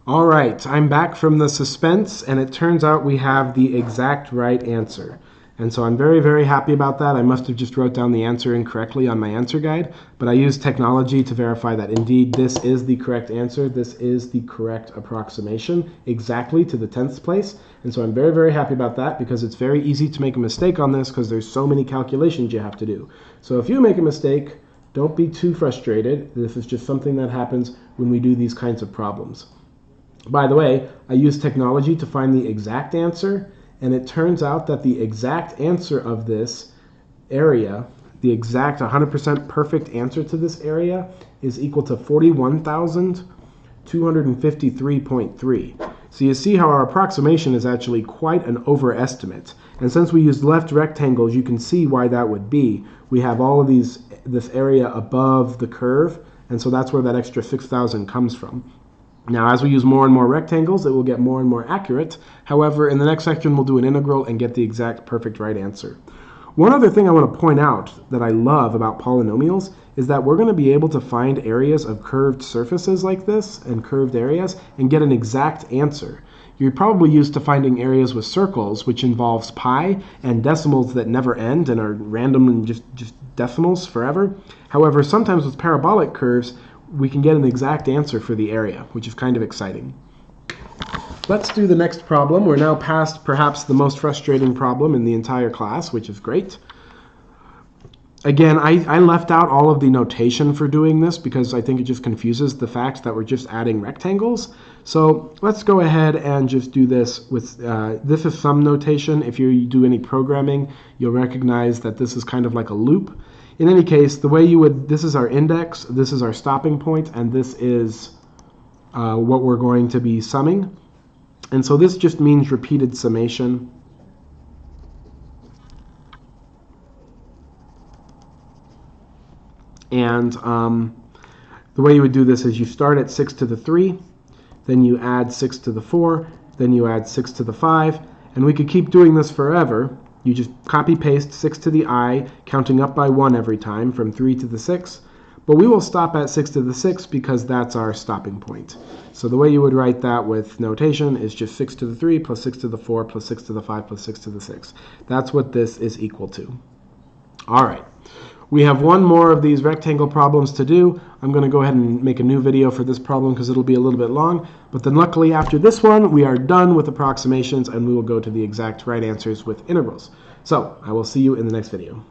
All right, I'm back from the suspense, and it turns out we have the exact right answer. And so I'm very, very happy about that. I must have just wrote down the answer incorrectly on my answer guide, but I used technology to verify that indeed this is the correct answer. This is the correct approximation, exactly to the 10th place. And so I'm very, very happy about that because it's very easy to make a mistake on this because there's so many calculations you have to do. So if you make a mistake, don't be too frustrated. This is just something that happens when we do these kinds of problems. By the way, I used technology to find the exact answer, and it turns out that the exact answer of this area, the exact 100% perfect answer to this area, is equal to 41,253.3. So you see how our approximation is actually quite an overestimate. And since we used left rectangles, you can see why that would be. We have all of this area above the curve, and so that's where that extra 6,000 comes from. Now, as we use more and more rectangles, it will get more and more accurate. However, in the next section, we'll do an integral and get the exact perfect right answer. One other thing I want to point out that I love about polynomials is that we're going to be able to find areas of curved surfaces like this and curved areas and get an exact answer. You're probably used to finding areas with circles, which involves pi and decimals that never end and are random and just decimals forever. However, sometimes with parabolic curves, we can get an exact answer for the area, which is kind of exciting. Let's do the next problem. We're now past perhaps the most frustrating problem in the entire class, which is great. Again, I left out all of the notation for doing this because I think it just confuses the fact that we're just adding rectangles. So let's go ahead and just do this with, this is some notation. If you do any programming, you'll recognize that this is kind of like a loop. In any case, the way you would, this is our index, this is our stopping point, and this is what we're going to be summing. And so this just means repeated summation. And the way you would do this is you start at 6 to the 3, then you add 6 to the 4, then you add 6 to the 5, and we could keep doing this forever. You just copy paste 6 to the I, counting up by 1 every time from 3 to the 6. But we will stop at 6 to the 6 because that's our stopping point. So the way you would write that with notation is just 6 to the 3 plus 6 to the 4 plus 6 to the 5 plus 6 to the 6. That's what this is equal to. All right. We have one more of these rectangle problems to do. I'm going to go ahead and make a new video for this problem because it'll be a little bit long. But then luckily after this one, we are done with approximations and we will go to the exact right answers with integrals. So I will see you in the next video.